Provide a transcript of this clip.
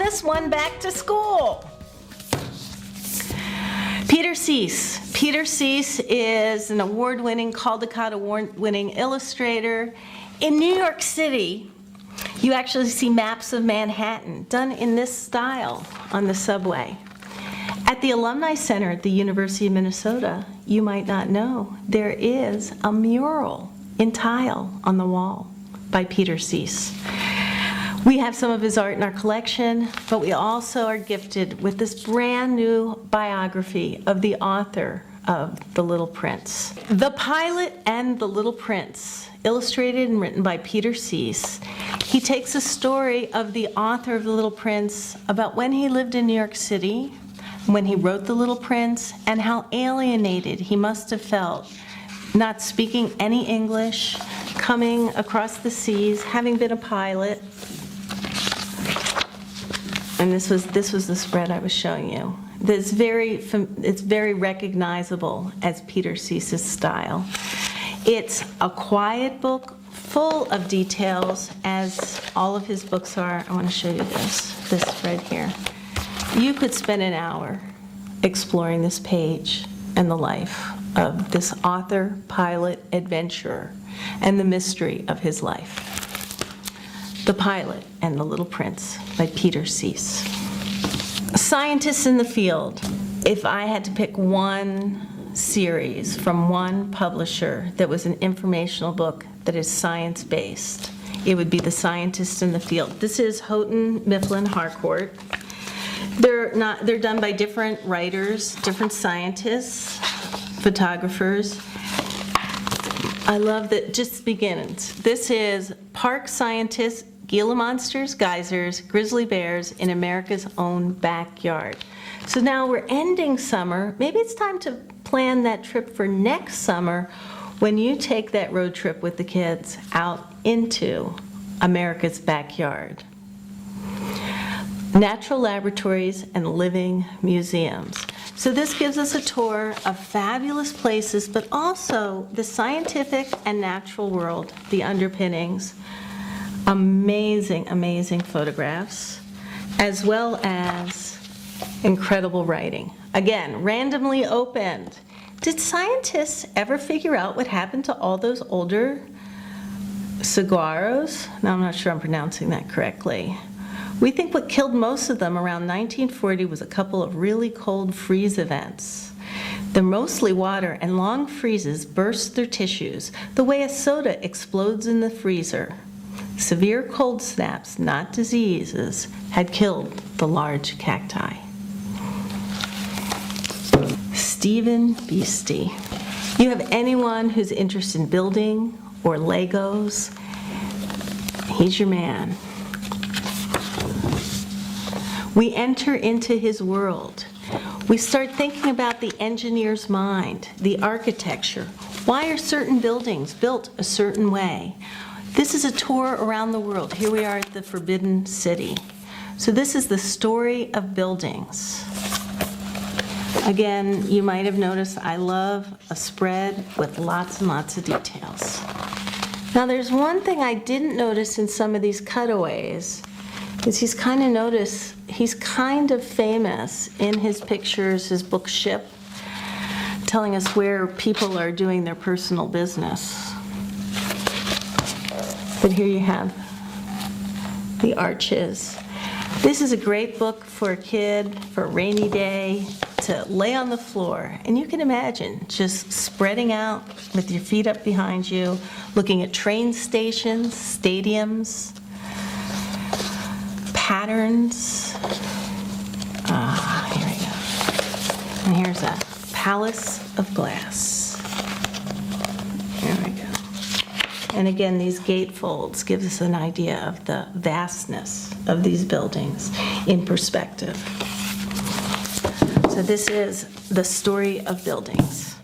this one back to school. Peter Cease. Peter Cease is an award-winning, Caldecott award-winning illustrator. In New York City, you actually see maps of Manhattan done in this style on the subway. At the Alumni Center at the University of Minnesota, you might not know, there is a mural in tile on the wall by Peter Cease. We have some of his art in our collection, but we also are gifted with this brand new biography of the author of The Little Prince. The Pilot and The Little Prince, illustrated and written by Peter Cease. He takes a story of the author of The Little Prince about when he lived in New York City, when he wrote The Little Prince, and how alienated he must have felt, not speaking any English, coming across the seas, having been a pilot. And this was the spread I was showing you. It's very recognizable as Peter Cease's style. It's a quiet book full of details, as all of his books are. I want to show you this spread here. You could spend an hour exploring this page and the life of this author, pilot, adventurer, and the mystery of his life. The Pilot and the Little Prince by Peter Cease. Scientists in the Field. If I had to pick one series from one publisher that was an informational book that is science-based, it would be The Scientists in the Field. This is Houghton, Mifflin, Harcourt. They're done by different writers, different scientists, photographers. I love that just begins. This is Park Scientists, Gila Monsters, Geysers, Grizzly Bears in America's Own Backyard. So now we're ending summer. Maybe it's time to plan that trip for next summer when you take that road trip with the kids out into America's backyard. Natural laboratories and living museums. So this gives us a tour of fabulous places, but also the scientific and natural world, the underpinnings. Amazing, amazing photographs, as well as incredible writing. Again, randomly opened. Did scientists ever figure out what happened to all those older saguaros? No, I'm not sure I'm pronouncing that correctly. We think what killed most of them around 1940 was a couple of really cold freeze events. They're mostly water, and long freezes burst their tissues, the way a soda explodes in the freezer. Severe cold snaps, not diseases, had killed the large cacti. Stephen Biesty. You have anyone who's interested in building or Legos, he's your man. We enter into his world. We start thinking about the engineer's mind, the architecture. Why are certain buildings built a certain way? This is a tour around the world. Here we are at the Forbidden City. So this is the story of buildings. Again, you might have noticed I love a spread with lots and lots of details. Now there's one thing I didn't notice in some of these cutaways, is he's kind of famous in his pictures, his book Ship, telling us where people are doing their personal business. But here you have the arches. This is a great book for a kid, for a rainy day, to lay on the floor. And you can imagine just spreading out with your feet up behind you, looking at train stations, stadiums, patterns. Here we go. And here's a palace of glass. There we go. And again, these gatefolds gives us an idea of the vastness of these buildings in perspective. So this is the story of buildings.